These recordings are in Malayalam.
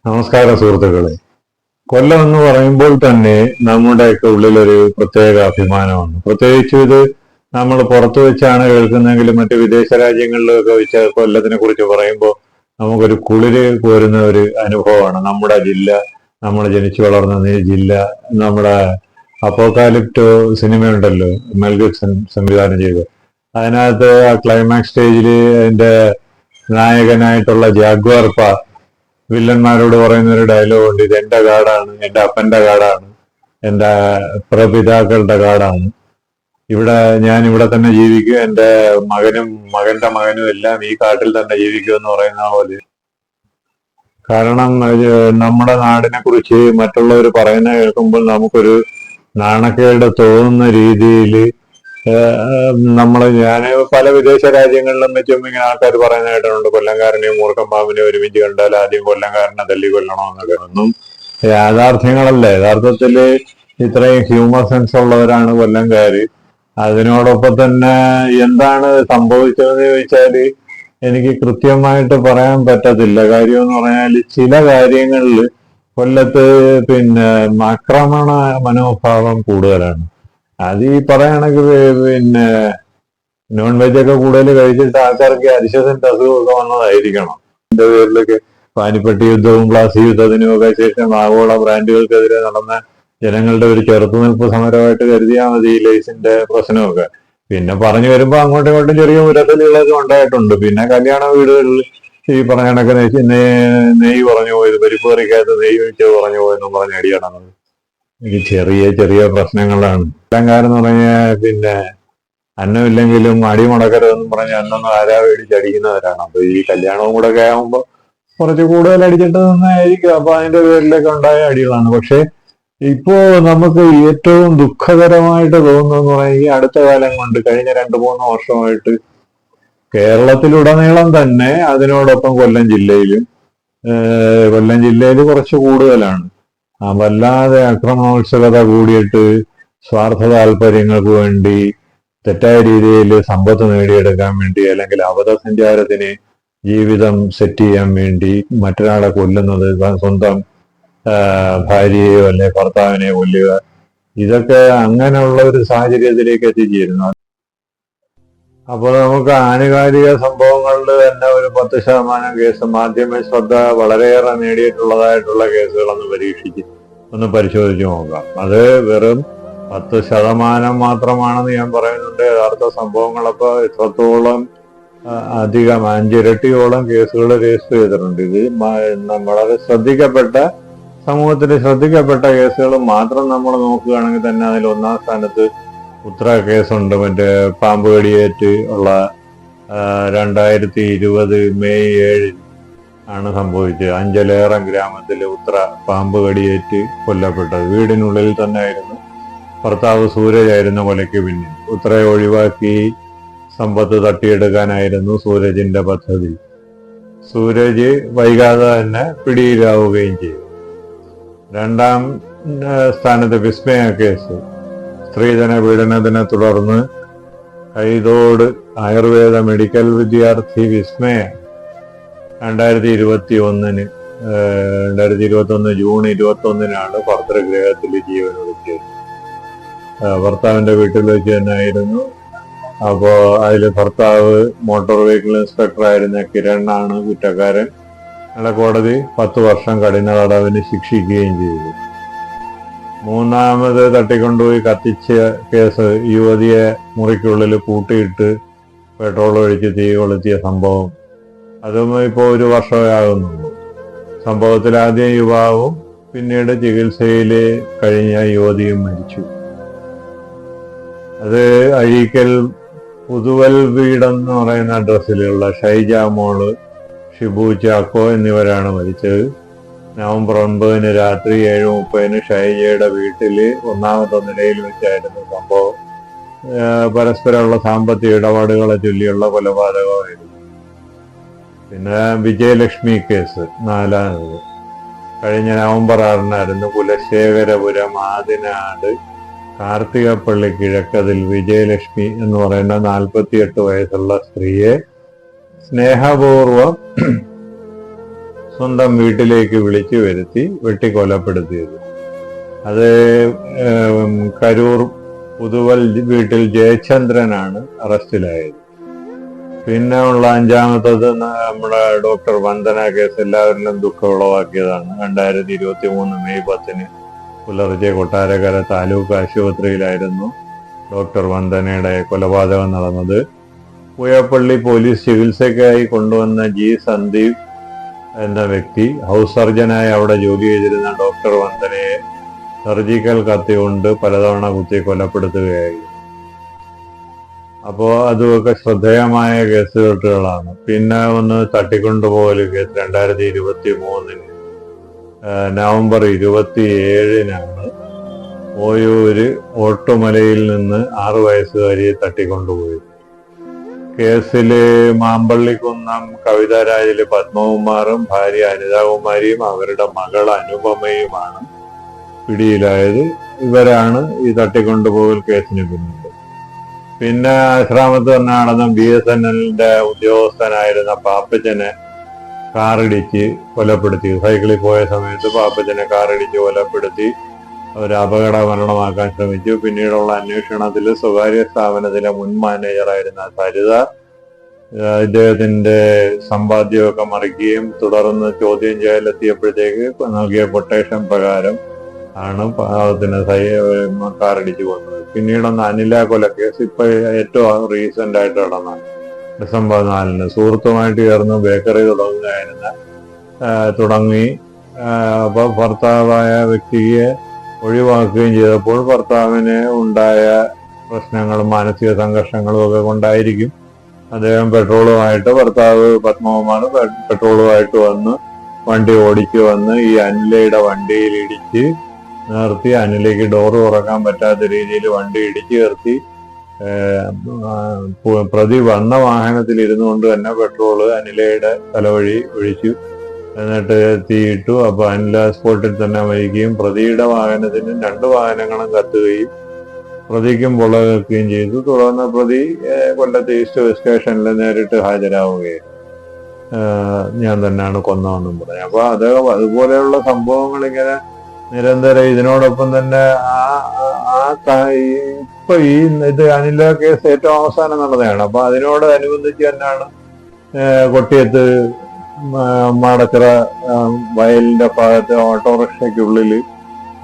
നമസ്കാരം സുഹൃത്തുക്കളെ. കൊല്ലം എന്ന് പറയുമ്പോൾ തന്നെ നമ്മുടെയൊക്കെ ഉള്ളിലൊരു പ്രത്യേക അഭിമാനമാണ്. പ്രത്യേകിച്ച് ഇത് നമ്മൾ പുറത്തു വെച്ചാണ് കേൾക്കുന്നതെങ്കിലും മറ്റ് വിദേശ രാജ്യങ്ങളിലൊക്കെ വെച്ച് കൊല്ലത്തിനെ കുറിച്ച് പറയുമ്പോൾ നമുക്കൊരു കുളിര് കോരുന്ന ഒരു അനുഭവമാണ്. നമ്മുടെ ജില്ല, നമ്മൾ ജനിച്ചു വളർന്ന ജില്ല, നമ്മുടെ അപ്പോക്കാലിപ്റ്റോ സിനിമയുണ്ടല്ലോ, മെൽ ഗിബ്സൺ സംവിധാനം ചെയ്ത്, അതിനകത്ത് ആ ക്ലൈമാക്സ് സ്റ്റേജിൽ അതിന്റെ നായകനായിട്ടുള്ള ജാഗ്വാർ വില്ലന്മാരോട് പറയുന്ന ഒരു ഡയലോഗ് ഉണ്ട്: ഇത് എന്റെ കാടാണ്, എന്റെ അപ്പന്റെ കാടാണ്, എന്റെ പ്രപിതാക്കളുടെ കാടാണ്. ഞാൻ ഇവിടെ തന്നെ ജീവിക്കും, എന്റെ മകനും മകന്റെ മകനും എല്ലാം ഈ കാട്ടിൽ തന്നെ ജീവിക്കും എന്ന് പറയുന്ന പോലെ. കാരണം നമ്മുടെ നാടിനെ കുറിച്ച് മറ്റുള്ളവർ പറയുന്ന കേൾക്കുമ്പോൾ നമുക്കൊരു നാണക്കേട് തോന്നുന്ന രീതിയിൽ ഞാൻ പല വിദേശ രാജ്യങ്ങളിലും വെച്ചും ഇങ്ങനെ ആൾക്കാർ പറയുന്ന കേട്ടിട്ടുണ്ട്, കൊല്ലംകാരനെയും മൂർഖൻ പാമ്പിനെ ഒരുമിച്ച് കണ്ടാൽ ആദ്യം കൊല്ലംകാരനെ തല്ലി കൊല്ലണമെന്നൊക്കെ. ഒന്നും യാഥാർത്ഥ്യങ്ങളല്ല. യഥാർത്ഥത്തിൽ ഇത്രയും ഹ്യൂമർ സെൻസ് ഉള്ളവരാണ് കൊല്ലംകാര്. അതിനോടൊപ്പം തന്നെ എന്താണ് സംഭവിച്ചതെന്ന് ചോദിച്ചാല് എനിക്ക് കൃത്യമായിട്ട് പറയാൻ പറ്റത്തില്ല. കാര്യം എന്ന് പറഞ്ഞാൽ ചില കാര്യങ്ങളിൽ കൊല്ലത്ത് ആക്രമണ മനോഭാവം കൂടുതലാണ്. അത് ഈ പറയണെങ്കിൽ നോൺ വെജ് ഒക്കെ കൂടുതൽ കഴിച്ചിട്ട് ആൾക്കാർക്ക് അരിശത്തിന്റെ അസുഖമൊക്കെ വന്നതായിരിക്കണം. ഇതിന്റെ പേരിലൊക്കെ പാനിപ്പട്ടി യുദ്ധവും പ്ലാസി യുദ്ധത്തിനും ഒക്കെ ശേഷം ആഗോള ബ്രാൻഡുകൾക്കെതിരെ നടന്ന ജനങ്ങളുടെ ഒരു ചെറുത്തുനിൽപ്പ് സമരമായിട്ട് കരുതിയാൽ മതി ഈ ലേസിന്റെ പ്രശ്നമൊക്കെ. പിന്നെ പറഞ്ഞു വരുമ്പോൾ അങ്ങോട്ടും ഇങ്ങോട്ടും ചെറിയ ഉരത്തലുകളൊക്കെ ഉണ്ടായിട്ടുണ്ട്. പിന്നെ കല്യാണ വീടുകളിൽ ഈ പറഞ്ഞ കണക്ക് നെയ്യ് പറഞ്ഞു പോയത്, പരിപ്പ് കറിക്കകത്ത് നെയ്യ് ഒഴിച്ച് പറഞ്ഞു പോയെന്നും പറഞ്ഞ് അടിയടങ്ങുന്നത് ഈ ചെറിയ ചെറിയ പ്രശ്നങ്ങളാണ്. കൊല്ലംകാരെന്ന് പറഞ്ഞാൽ അന്നമില്ലെങ്കിലും അടി മുടക്കരുതെന്നും പറഞ്ഞ് അന്നൊന്നും ആരാ മേടിച്ചടിക്കുന്നവരാണ്. അപ്പൊ ഈ കല്യാണവും കൂടെ ഒക്കെ ആകുമ്പോൾ കുറച്ച് കൂടുതൽ അടിച്ചിട്ട് തന്നെയായിരിക്കും. അപ്പൊ അതിന്റെ പേരിലൊക്കെ ഉണ്ടായ അടികളാണ്. പക്ഷെ ഇപ്പോ നമുക്ക് ഏറ്റവും ദുഃഖകരമായിട്ട് തോന്നുന്നതെന്ന് പറഞ്ഞാൽ ഈ അടുത്ത കാലം കൊണ്ട് കഴിഞ്ഞ 2-3 വർഷമായിട്ട് കേരളത്തിലുടനീളം തന്നെ, അതിനോടൊപ്പം കൊല്ലം ജില്ലയിൽ കുറച്ച് കൂടുതലാണ്. വല്ലാതെ അക്രമോത്സുകത കൂടിയിട്ട് സ്വാർത്ഥ താല്പര്യങ്ങൾക്ക് വേണ്ടി തെറ്റായ രീതിയിൽ സമ്പത്ത് നേടിയെടുക്കാൻ വേണ്ടി, അല്ലെങ്കിൽ അബദ്ധസഞ്ചാരത്തിന് ജീവിതം സെറ്റ് ചെയ്യാൻ വേണ്ടി മറ്റൊരാളെ കൊല്ലുന്നത്, സ്വന്തം ഭാര്യയെയോ അല്ലെ ഭർത്താവിനെ കൊല്ലുക, ഇതൊക്കെ അങ്ങനെയുള്ള ഒരു സാഹചര്യത്തിലേക്ക് എത്തിച്ചേരുന്നു. അപ്പോൾ നമുക്ക് ആനുകാലിക സംഭവങ്ങളിൽ തന്നെ ഒരു 10% കേസ് മാധ്യമ ശ്രദ്ധ വളരെയേറെ നേടിയിട്ടുള്ളതായിട്ടുള്ള കേസുകളൊന്ന് പരിശോധിച്ച് നോക്കാം. അത് വെറും 10% മാത്രമാണെന്ന് ഞാൻ പറയുന്നുണ്ട്. യഥാർത്ഥ സംഭവങ്ങളൊക്കെ എത്രത്തോളം അധികം 5 ഇരട്ടിയോളം കേസുകൾ രജിസ്റ്റർ ചെയ്തിട്ടുണ്ട്. ഇത് വളരെ സമൂഹത്തിൽ ശ്രദ്ധിക്കപ്പെട്ട കേസുകൾ മാത്രം നമ്മൾ നോക്കുകയാണെങ്കിൽ തന്നെ അതിൽ 1-ാം സ്ഥാനത്ത് ഉത്തര കേസുണ്ട്. മറ്റേ പാമ്പ് കടിയേറ്റ് ഉള്ള 2020 മെയ് 7 ആണ് സംഭവിച്ചത്. അഞ്ചലേറം ഗ്രാമത്തിൽ ഉത്തര പാമ്പ് കടിയേറ്റ് കൊല്ലപ്പെട്ടത്. വീടിനുള്ളിൽ തന്നെ ആയിരുന്നു. ഭർത്താവ് സൂരജ് ആയിരുന്നു കൊലയ്ക്ക് പിന്നിൽ. ഉത്തരയെ ഒഴിവാക്കി സമ്പത്ത് തട്ടിയെടുക്കാനായിരുന്നു സൂരജിന്റെ പദ്ധതി. സൂരജ് വൈകാതെ തന്നെ പിടിയിലാവുകയും ചെയ്തു. 2-ാം സ്ഥാനത്ത് വിസ്മയ കേസ്. സ്ത്രീധന പീഡനത്തിനെ തുടർന്ന് കൈതോട് ആയുർവേദ മെഡിക്കൽ വിദ്യാർത്ഥി വിസ്മയ 2021 ജൂൺ 21 ഭർതൃഗൃഹത്തിൽ ജീവനൊടുക്കിയത്. ഭർത്താവിന്റെ വീട്ടിൽ വെച്ച് തന്നെ ആയിരുന്നു. അപ്പോ അതില് ഭർത്താവ് മോട്ടോർ വെഹിക്കിൾ ഇൻസ്പെക്ടർ ആയിരുന്ന കിരണാണ് കുറ്റക്കാരൻ. കോടതി 10 വർഷം കഠിന തടവിന് ശിക്ഷിക്കുകയും ചെയ്തു. 3-ാമത് തട്ടിക്കൊണ്ടുപോയി കത്തിച്ച കേസ്. യുവതിയെ മുറിക്കുള്ളിൽ പൂട്ടിയിട്ട് പെട്രോൾ ഒഴിച്ച് തീ കൊളുത്തിയ സംഭവം. അതും ഇപ്പോൾ 1 വർഷമേ ആകുന്നുള്ളൂ. സംഭവത്തിൽ ആദ്യം യുവാവും പിന്നീട് ചികിത്സയിൽ കഴിഞ്ഞ യുവതിയും മരിച്ചു. അത് അഴീക്കൽ പുതുവൽ വീടെന്ന് പറയുന്ന അഡ്രസ്സിലുള്ള ഷൈജ മോള്, ഷിബു ചാക്കോ എന്നിവരാണ് മരിച്ചത്. നവംബർ 9 രാത്രി 7:30 ഷൈജയുടെ വീട്ടില് 1-ാമത്തെ നിലയിൽ വെച്ചായിരുന്നു സംഭവം. പരസ്പരമുള്ള സാമ്പത്തിക ഇടപാടുകളെ ചൊല്ലിയുള്ള കൊലപാതകമായിരുന്നു. പിന്നെ വിജയലക്ഷ്മി കേസ് 4-ാമത്. കഴിഞ്ഞ നവംബർ 6 കുലശേഖരപുരം ആദിനാട് കാർത്തികപ്പള്ളി കിഴക്കതിൽ വിജയലക്ഷ്മി എന്ന് പറയുന്ന 48 വയസ്സുള്ള സ്ത്രീയെ സ്നേഹപൂർവം സ്വന്തം വീട്ടിലേക്ക് വിളിച്ചു വരുത്തി വെട്ടിക്കൊലപ്പെടുത്തിയത്. അത് കരൂർ പുതുവൽ വീട്ടിൽ ജയചന്ദ്രനാണ് അറസ്റ്റിലായത്. പിന്നെ ഉള്ള അഞ്ചാമത്തത് നമ്മുടെ ഡോക്ടർ വന്ദന കേസ് എല്ലാവരിലും ദുഃഖം ഉളവാക്കിയതാണ്. 2023 മെയ് 10 പുലർച്ചെ കൊട്ടാരക്കര താലൂക്ക് ആശുപത്രിയിലായിരുന്നു ഡോക്ടർ വന്ദനയുടെ കൊലപാതകം നടന്നത്. പൂയപ്പള്ളി പോലീസ് ചികിത്സയ്ക്കായി കൊണ്ടുവന്ന ജി സന്ദീപ് എന്ന വ്യക്തി ഹൗസ് സർജനായി അവിടെ ജോലി ചെയ്തിരുന്ന ഡോക്ടർ വന്ദനയെ സർജിക്കൽ കത്തി കൊണ്ട് പലതവണ കുത്തി കൊലപ്പെടുത്തുകയായിരുന്നു. അപ്പോൾ അതുമൊക്കെ ശ്രദ്ധേയമായ കേസുകെട്ടുകളാണ്. പിന്നെ ഒന്ന് തട്ടിക്കൊണ്ടുപോകൽ കേസ് 2023 നവംബർ 27 ഓയൂര് ഓട്ടുമലയിൽ നിന്ന് 6 വയസ്സുകാരിയെ തട്ടിക്കൊണ്ടുപോയി. കേസില് മാമ്പള്ളിക്കുന്നം കവിതാരാജില് പത്മകുമാറും ഭാര്യ അനിതാകുമാരിയും അവരുടെ മകൾ അനുപമയുമാണ് പിടിയിലായത്. ഇവരാണ് ഈ തട്ടിക്കൊണ്ടുപോകൽ കേസിന് പിന്നിൽ. പിന്നെ ആശ്രാമത്ത് തന്നെ നടന്ന BSNLന്റെ ഉദ്യോഗസ്ഥനായിരുന്ന പാപ്പച്ചനെ കാറിടിച്ച് കൊലപ്പെടുത്തി. സൈക്കിളിൽ പോയ സമയത്ത് പാപ്പച്ചനെ കാറിടിച്ച് കൊലപ്പെടുത്തി ഒരു അപകട മരണമാക്കാൻ ശ്രമിച്ചു. പിന്നീടുള്ള അന്വേഷണത്തിൽ സ്വകാര്യ സ്ഥാപനത്തിലെ മുൻ മാനേജറായിരുന്ന സരിത ഇദ്ദേഹത്തിന്റെ സമ്പാദ്യമൊക്കെ മറിക്കുകയും തുടർന്ന് ചോദ്യം ചെയ്യലെത്തിയപ്പോഴത്തേക്ക് നൽകിയ കൊട്ടേഷൻ പ്രകാരം ആണ് പാവത്തിന് കാറിടിച്ചു കൊന്നത്. പിന്നീടൊന്ന് അനില കൊലക്കേസ് ഇപ്പൊ ഏറ്റവും റീസെന്റ് ആയിട്ട് നടന്ന ഡിസംബർ 4 സുഹൃത്തുമായിട്ട് ചേർന്ന് ബേക്കറി തുടങ്ങി അപ്പൊ ഭർത്താവായ വ്യക്തിയെ ഒഴിവാക്കുകയും ചെയ്തപ്പോൾ ഭർത്താവിന് ഉണ്ടായ പ്രശ്നങ്ങളും മാനസിക സംഘർഷങ്ങളും ഒക്കെ കൊണ്ടായിരിക്കും അദ്ദേഹം ഭർത്താവ് പത്മകുമാർ പെട്രോളുമായിട്ട് വന്ന് വണ്ടി ഓടിച്ചു വന്ന് ഈ അനിലയുടെ വണ്ടിയിൽ ഇടിച്ച് നിർത്തി. അനിലയ്ക്ക് ഡോറ് തുറക്കാൻ പറ്റാത്ത രീതിയിൽ വണ്ടി ഇടിച്ചു നിർത്തി. പ്രതി വന്ന വാഹനത്തിൽ ഇരുന്നുകൊണ്ട് തന്നെ പെട്രോള് അനിലയുടെ തലവഴി ഒഴിച്ചു. എന്നിട്ട് തീയിട്ടു. അപ്പൊ അനില സ്പോട്ടിൽ തന്നെ മരിക്കുകയും പ്രതിയുടെ വാഹനത്തിന് 2 വാഹനങ്ങളും കത്തുകയും പ്രതിക്കും പൊള്ളകേൽക്കുകയും ചെയ്തു. തുടർന്ന് പ്രതി കൊല്ലത്ത് ഈസ്റ്റ് സ്റ്റേഷനിൽ നേരിട്ട് ഹാജരാവുകയും ഞാൻ തന്നെയാണ് കൊന്നതെന്നും പറഞ്ഞു. അപ്പൊ അതുപോലെയുള്ള സംഭവങ്ങൾ ഇങ്ങനെ നിരന്തരം. ഇതിനോടൊപ്പം തന്നെ ഇപ്പൊ ഇത് അനില കേസ് ഏറ്റവും അവസാനം നടന്നതാണ്. അപ്പൊ അതിനോട് അനുബന്ധിച്ച് തന്നെയാണ് കൊട്ടിയത്ത് മാടച്ചിറ വയലിന്റെ ഭാഗത്ത് ഓട്ടോറിക്ഷയ്ക്കുള്ളിൽ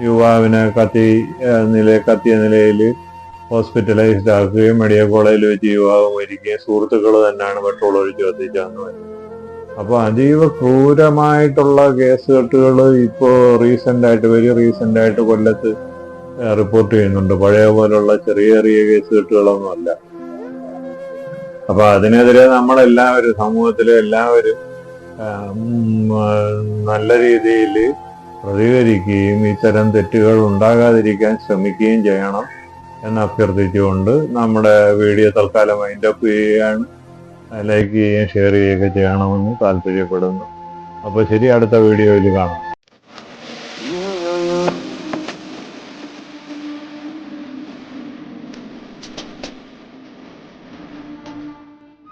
യുവാവിനെ കത്തിയ നിലയിൽ ഹോസ്പിറ്റലൈസ്ഡ് ആക്കുകയും മെഡിക്കൽ കോളേജിൽ വെച്ച് യുവാവ് മരിക്കുകയും സുഹൃത്തുക്കൾ തന്നെയാണ് പെട്രോൾ ഒഴിച്ച് കത്തിച്ചതെന്ന് പറഞ്ഞു. അപ്പൊ അതീവ ക്രൂരമായിട്ടുള്ള കേസുകെട്ടുകൾ ഇപ്പോ വെരി റീസെന്റ് ആയിട്ട് കൊല്ലത്ത് റിപ്പോർട്ട് ചെയ്യുന്നുണ്ട്. പഴയ പോലുള്ള ചെറിയ ചെറിയ കേസുകെട്ടുകളൊന്നും അല്ല. അപ്പൊ അതിനെതിരെ നമ്മളെല്ലാവരും സമൂഹത്തിലെ എല്ലാവരും നല്ല രീതിയിൽ പ്രതികരിക്കുകയും ഇത്തരം തെറ്റുകൾ ഉണ്ടാകാതിരിക്കാൻ ശ്രമിക്കുകയും ചെയ്യണം എന്ന് അഭ്യർത്ഥിച്ചുകൊണ്ട് നമ്മുടെ വീഡിയോ തൽക്കാലം വൈൻഡപ്പ് ചെയ്യുകയാണ്. ലൈക്ക് ചെയ്യുകയും ഷെയർ ചെയ്യുകയൊക്കെ ചെയ്യണമെന്ന് താല്പര്യപ്പെടുന്നു. അപ്പോൾ ശരി, അടുത്ത വീഡിയോയിൽ കാണാം.